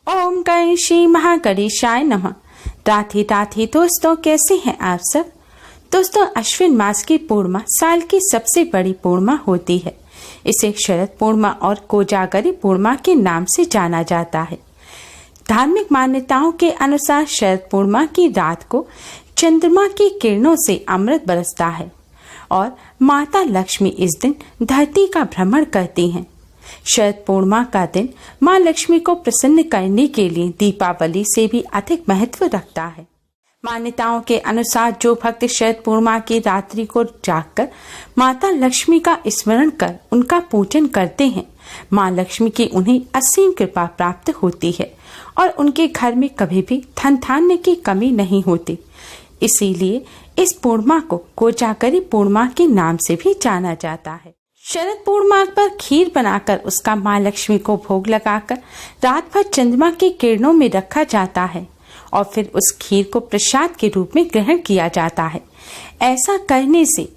ओम गणेशी महागणेशाय नमः। राधे राधे दोस्तों, कैसे हैं आप सब। दोस्तों, अश्विन मास की पूर्णिमा साल की सबसे बड़ी पूर्णिमा होती है। इसे शरद पूर्णिमा और कोजागरी पूर्णिमा के नाम से जाना जाता है। धार्मिक मान्यताओं के अनुसार शरद पूर्णिमा की रात को चंद्रमा की किरणों से अमृत बरसता है और माता लक्ष्मी इस दिन धरती का भ्रमण करती हैं। शरद पूर्णिमा का दिन मां लक्ष्मी को प्रसन्न करने के लिए दीपावली से भी अधिक महत्व रखता है। मान्यताओं के अनुसार जो भक्त शरद पूर्णिमा की रात्रि को जागकर माता लक्ष्मी का स्मरण कर उनका पूजन करते हैं, मां लक्ष्मी की उन्हें असीम कृपा प्राप्त होती है और उनके घर में कभी भी धन धान्य की कमी नहीं होती। इसीलिए इस पूर्णिमा को कोजागरी पूर्णिमा के नाम से भी जाना जाता है। शरद पूर्णिमा पर खीर बनाकर उसका मां लक्ष्मी को भोग लगाकर रात भर चंद्रमा की किरणों में रखा जाता है और फिर उस खीर को प्रसाद के रूप में ग्रहण किया जाता है। ऐसा करने से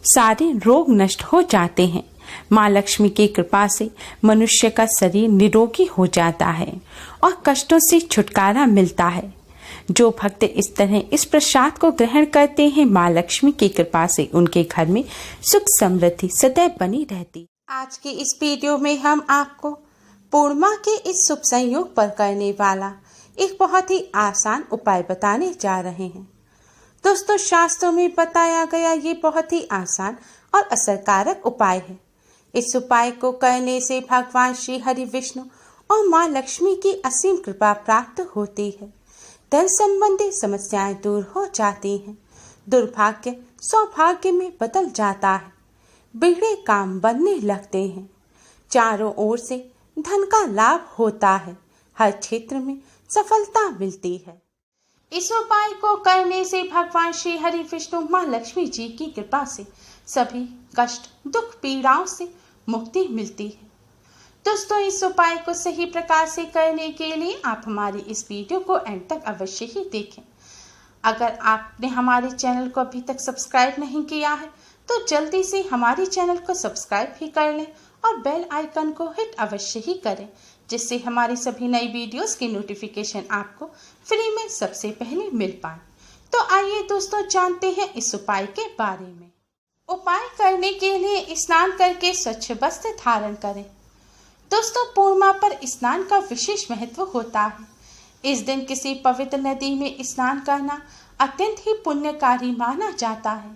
सारे रोग नष्ट हो जाते हैं। मां लक्ष्मी की कृपा से मनुष्य का शरीर निरोगी हो जाता है और कष्टों से छुटकारा मिलता है। जो भक्त इस तरह इस प्रसाद को ग्रहण करते हैं, मां लक्ष्मी की कृपा से उनके घर में सुख समृद्धि सदैव बनी रहती। आज के इस वीडियो में हम आपको पूर्णिमा के इस शुभ संयोग पर करने वाला एक बहुत ही आसान उपाय बताने जा रहे हैं। दोस्तों, शास्त्रों में बताया गया ये बहुत ही आसान और असरकारक उपाय है। इस उपाय को करने से भगवान श्री हरि विष्णु और मां लक्ष्मी की असीम कृपा प्राप्त होती है। धन संबंधी समस्याएं दूर हो जाती हैं। दुर्भाग्य सौभाग्य में बदल जाता है। बिगड़े काम बनने लगते हैं। चारों ओर से धन का लाभ होता है। हर क्षेत्र में सफलता मिलती है। इस उपाय को करने से भगवान श्री हरि विष्णु मां लक्ष्मी जी की कृपा से सभी कष्ट दुख पीड़ाओं से मुक्ति मिलती है। दोस्तों, इस उपाय को सही प्रकार से करने के लिए आप हमारी इस वीडियो को एंड तक अवश्य ही देखें। अगर आपने हमारे चैनल को अभी तक सब्सक्राइब नहीं किया है तो जल्दी से हमारे चैनल को सब्सक्राइब भी कर लें और बेल आइकन को हिट अवश्य ही करें, जिससे हमारी सभी नई वीडियोस की नोटिफिकेशन आपको फ्री में सबसे पहले मिल पाए। तो आइए दोस्तों, जानते हैं इस उपाय के बारे में। उपाय करने के लिए स्नान करके स्वच्छ वस्त्र धारण करें। दोस्तों, पूर्णिमा पर स्नान का विशेष महत्व होता है। इस दिन किसी पवित्र नदी में स्नान करना अत्यंत ही पुण्यकारी माना जाता है।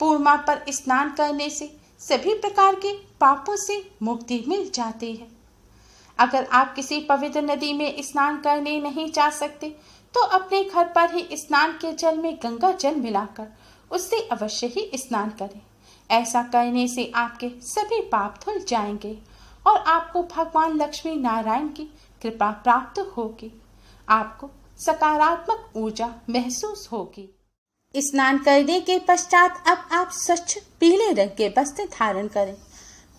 पूर्णिमा पर स्नान करने से सभी प्रकार के पापों से मुक्ति मिल जाती है। अगर आप किसी पवित्र नदी में स्नान करने नहीं जा सकते तो अपने घर पर ही स्नान के जल में गंगा जल मिलाकर उससे अवश्य ही स्नान करें। ऐसा करने से आपके सभी पाप धुल जाएंगे और आपको भगवान लक्ष्मी नारायण की कृपा प्राप्त होगी। आपको सकारात्मक ऊर्जा महसूस होगी। स्नान करने के पश्चात अब आप स्वच्छ पीले रंग के वस्त्र धारण करें,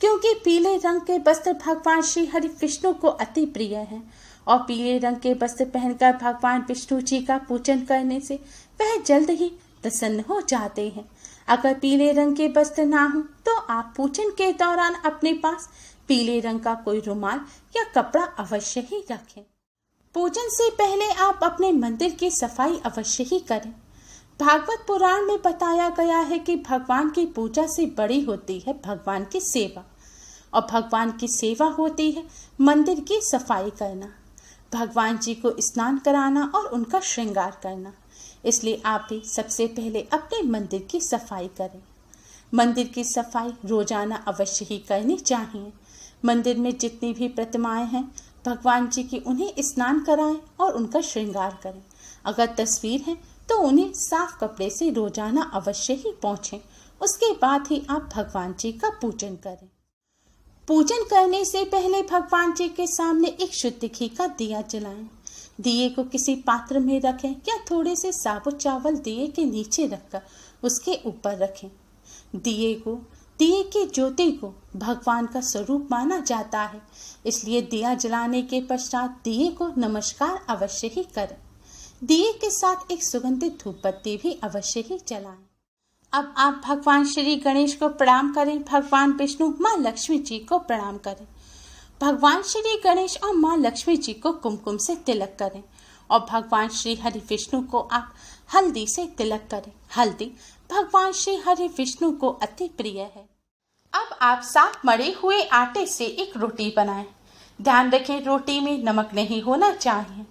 क्योंकि पीले रंग के वस्त्र भगवान श्री हरि विष्णु को अति प्रिय हैं और पीले रंग के वस्त्र पहनकर भगवान विष्णु जी का पूजन करने से वह जल्द ही प्रसन्न हो जाते हैं। अगर पीले रंग के वस्त्र ना हो तो आप पूजन के दौरान अपने पास पीले रंग का कोई रुमाल या कपड़ा अवश्य ही रखें। पूजन से पहले आप अपने मंदिर की सफाई अवश्य ही करें। भागवत पुराण में बताया गया है कि भगवान की पूजा से बड़ी होती है भगवान की सेवा और भगवान की सेवा होती है मंदिर की सफाई करना, भगवान जी को स्नान कराना और उनका श्रृंगार करना। इसलिए आप भी सबसे पहले अपने मंदिर की सफाई करें। मंदिर की सफाई रोजाना अवश्य ही करनी चाहिए। मंदिर में जितनी भी प्रतिमाएं हैं भगवान जी की, उन्हें स्नान कराएं और उनका श्रृंगार करें। अगर तस्वीर है तो उन्हें साफ कपड़े से रोजाना अवश्य ही पोंछें। उसके बाद ही आप भगवान जी का पूजन करें। पूजन करने से पहले भगवान जी के सामने एक शुद्ध घी का दिया जलाएं। दिए को किसी पात्र में रखें या थोड़े से साबुत चावल दिए के नीचे रखकर उसके ऊपर रखें। दिए की ज्योति को भगवान का स्वरूप माना जाता है, इसलिए दिया जलाने के पश्चात दिए को नमस्कार अवश्य ही करें। दिए के साथ एक सुगंधित धूप बत्ती भी अवश्य ही जलाएं। अब आप भगवान श्री गणेश को प्रणाम करें, भगवान विष्णु मां लक्ष्मी जी को प्रणाम करें। भगवान श्री गणेश और माँ लक्ष्मी जी को कुमकुम से तिलक करें और भगवान श्री हरि विष्णु को आप हल्दी से तिलक करें। हल्दी भगवान श्री हरि विष्णु को अति प्रिय है। अब आप साफ मढ़े हुए आटे से एक रोटी बनाएं। ध्यान रखें, रोटी में नमक नहीं होना चाहिए।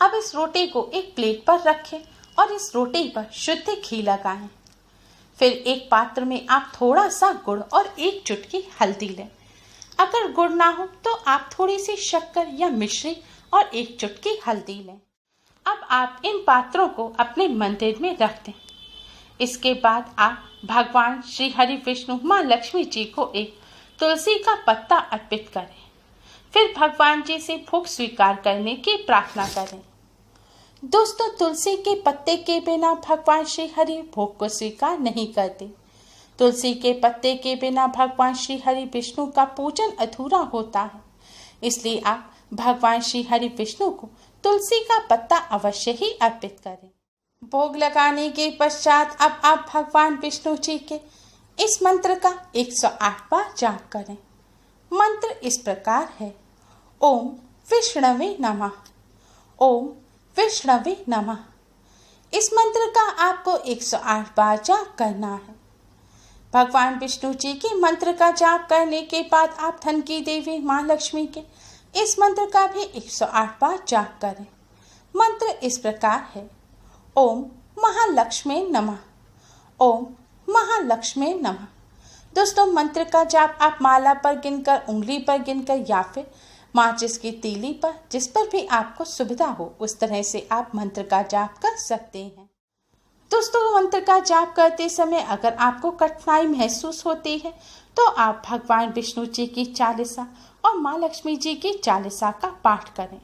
अब इस रोटी को एक प्लेट पर रखें और इस रोटी पर शुद्ध घी लगाएं। फिर एक पात्र में आप थोड़ा सा गुड़ और एक चुटकी हल्दी लें। अगर गुड़ ना हो तो आप थोड़ी सी शक्कर या मिश्री और एक चुटकी हल्दी लें। अब आप इन पात्रों को अपने मंदिर में रख दें। इसके बाद आप भगवान श्री हरि विष्णु माँ लक्ष्मी जी को एक तुलसी का पत्ता अर्पित करें। फिर भगवान जी से भोग स्वीकार करने की प्रार्थना करें। दोस्तों, तुलसी के पत्ते के बिना भगवान श्री हरि भोग को स्वीकार नहीं करते। तुलसी के पत्ते के बिना भगवान श्री हरि विष्णु का पूजन अधूरा होता है। इसलिए आप भगवान श्री हरि विष्णु को तुलसी का पत्ता अवश्य ही अर्पित करें। भोग लगाने के पश्चात अब आप भगवान विष्णु जी के इस मंत्र का 108 बार जाप करें। मंत्र इस प्रकार है: ओम विष्णवे नमः, ओम विष्णवे नमः। इस मंत्र का आपको 108 बार जाप करना है। भगवान विष्णु जी के मंत्र का जाप करने के बाद आप धन की देवी माँ लक्ष्मी के इस मंत्र का भी 108 बार जाप करें। मंत्र इस प्रकार है: ओम महालक्ष्मी नमः, ओम महालक्ष्मी नमः। दोस्तों, मंत्र का जाप आप माला पर गिनकर, उंगली पर गिनकर या फिर माचिस की तीली पर, जिस पर भी आपको सुविधा हो उस तरह से आप मंत्र का जाप कर सकते हैं। दोस्तों, मंत्र का जाप करते समय अगर आपको कठिनाई महसूस होती है तो आप भगवान विष्णु जी की चालीसा और माँ लक्ष्मी जी की चालीसा का पाठ करें।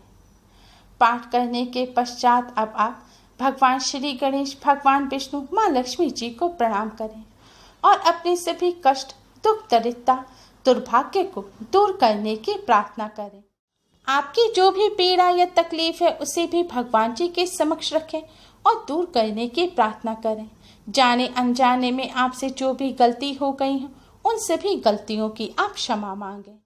पाठ करने के पश्चात अब आप भगवान श्री गणेश, भगवान विष्णु, माँ लक्ष्मी जी को प्रणाम करें और अपने सभी कष्ट, दुख, दरिद्रता, दुर्भाग्य को दूर करने की प्रार्थना करें। आपकी जो भी पीड़ा या तकलीफ है उसे भी भगवान जी के समक्ष रखें और दूर करने की प्रार्थना करें। जाने अनजाने में आपसे जो भी गलती हो गई है उन सभी गलतियों की आप क्षमा मांगें।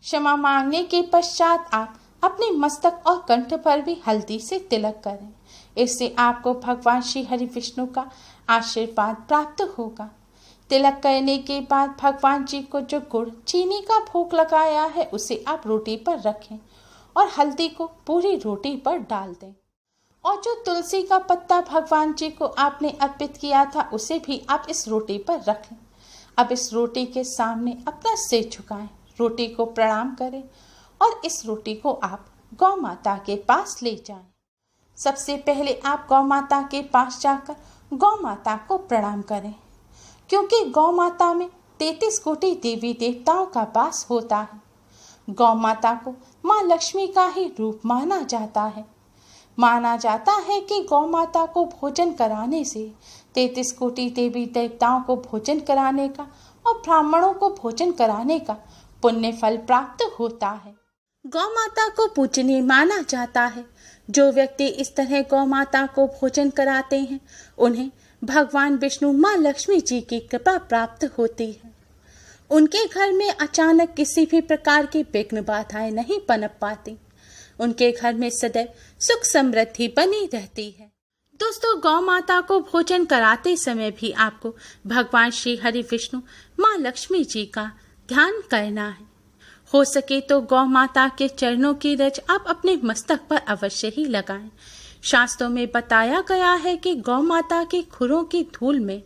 क्षमा मांगने के पश्चात आप अपने मस्तक और कंठ पर भी हल्दी से तिलक करें। इससे आपको भगवान श्री हरि विष्णु का आशीर्वाद प्राप्त होगा। तिलक करने के बाद भगवान जी को जो गुड़ चीनी का भोग लगाया है उसे आप रोटी पर रखें और हल्दी को पूरी रोटी पर डाल दें। और जो तुलसी का पत्ता भगवान जी को आपने अर्पित किया था उसे भी आप इस रोटी पर रखें। अब इस रोटी के सामने अपना सिर झुकाएं, रोटी को प्रणाम करें और इस रोटी को आप गौ माता के पास ले जाएं। सबसे पहले आप गौ माता के पास जाकर गौ माता को प्रणाम करें, क्योंकि गौ माता में 33 कोटि देवी देवताओं का वास होता है। गौ माता को माँ लक्ष्मी का ही रूप माना जाता है। माना जाता है कि गौ माता को भोजन कराने से 33 कोटि देवी देवताओं को भोजन कराने का और ब्राह्मणों को भोजन कराने का पुण्य फल प्राप्त होता है। गौ माता को पूजनीय माना जाता है। जो व्यक्ति इस तरह गौ माता को भोजन कराते हैं उन्हें भगवान विष्णु, माँ लक्ष्मी जी की कृपा प्राप्त होती है। उनके घर में अचानक किसी भी प्रकार की विघ्न बाधाएं नहीं पनप पाती। उनके घर में सदैव सुख समृद्धि बनी रहती है। दोस्तों, गौ माता को भोजन कराते समय भी आपको भगवान श्री हरि विष्णु, माँ लक्ष्मी जी का ध्यान करना है। हो सके तो गौ माता के चरणों की रज आप अपने मस्तक पर अवश्य ही लगाएं। शास्त्रों में बताया गया है कि गौ माता के खुरों की धूल में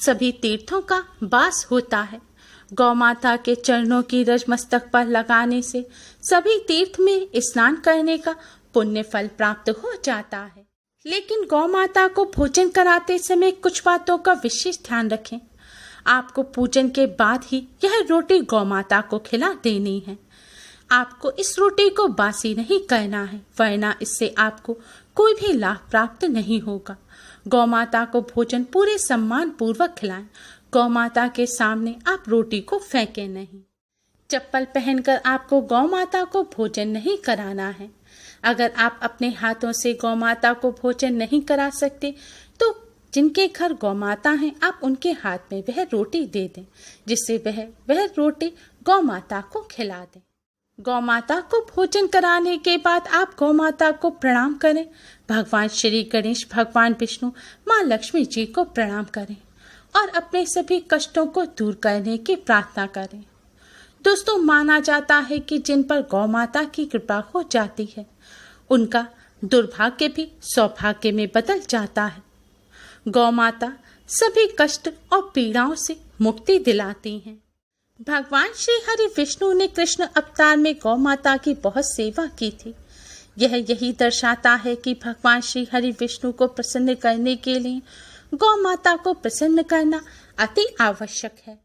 सभी तीर्थों का वास होता है। गौ माता के चरणों की रज मस्तक पर लगाने से सभी तीर्थ में स्नान करने का पुण्य फल प्राप्त हो जाता है। लेकिन गौ माता को भोजन कराते समय कुछ बातों का विशेष ध्यान रखें। आपको पूजन के बाद ही यह रोटी गौ माता को खिला देनी है। आपको इस रोटी को बासी नहीं करना है, वरना इससे आपको कोई भी लाभ प्राप्त नहीं होगा। गौ माता को भोजन पूरे सम्मान पूर्वक खिलाएं। गौ माता के सामने आप रोटी को फेंकें नहीं। चप्पल पहनकर आपको गौ माता को भोजन नहीं कराना है। अगर आप अपने हाथों से गौ माता को भोजन नहीं करा सकते तो जिनके घर गौ माता हैं आप उनके हाथ में वह रोटी दे दें, जिससे वह रोटी गौ माता को खिला दें। गौ माता को भोजन कराने के बाद आप गौ माता को प्रणाम करें। भगवान श्री गणेश, भगवान विष्णु, माँ लक्ष्मी जी को प्रणाम करें और अपने सभी कष्टों को दूर करने की प्रार्थना करें। दोस्तों, माना जाता है कि जिन पर गौ माता की कृपा हो जाती है उनका दुर्भाग्य भी सौभाग्य में बदल जाता है। गौ माता सभी कष्ट और पीड़ाओं से मुक्ति दिलाती हैं। भगवान श्री हरि विष्णु ने कृष्ण अवतार में गौ माता की बहुत सेवा की थी। यह यही दर्शाता है कि भगवान श्री हरि विष्णु को प्रसन्न करने के लिए गौ माता को प्रसन्न करना अति आवश्यक है।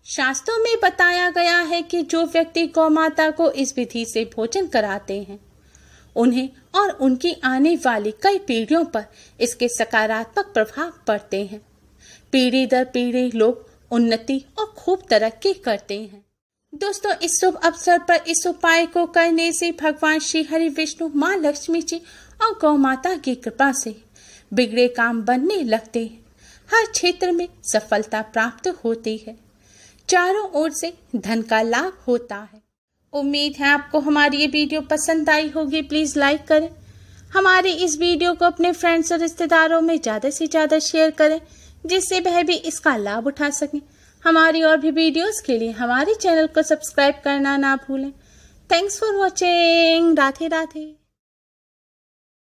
शास्त्रों में बताया गया है कि जो व्यक्ति गौ माता को इस विधि से भोजन कराते हैं उन्हें और उनकी आने वाली कई पीढ़ियों पर इसके सकारात्मक प्रभाव पड़ते हैं। पीढ़ी दर पीढ़ी लोग उन्नति और खूब तरक्की करते हैं। दोस्तों, इस शुभ अवसर पर इस उपाय को करने से भगवान श्री हरि विष्णु, माँ लक्ष्मी जी और गौ माता की कृपा से बिगड़े काम बनने लगते हैं। हर क्षेत्र में सफलता प्राप्त होती है। चारों ओर से धन का लाभ होता है। उम्मीद है आपको हमारी ये वीडियो पसंद आई होगी। प्लीज़ लाइक करें। हमारी इस वीडियो को अपने फ्रेंड्स और रिश्तेदारों में ज़्यादा से ज़्यादा शेयर करें जिससे वह भी इसका लाभ उठा सकें। हमारी और भी वीडियोस के लिए हमारे चैनल को सब्सक्राइब करना ना भूलें। Thanks for watching. Radhe Radhe.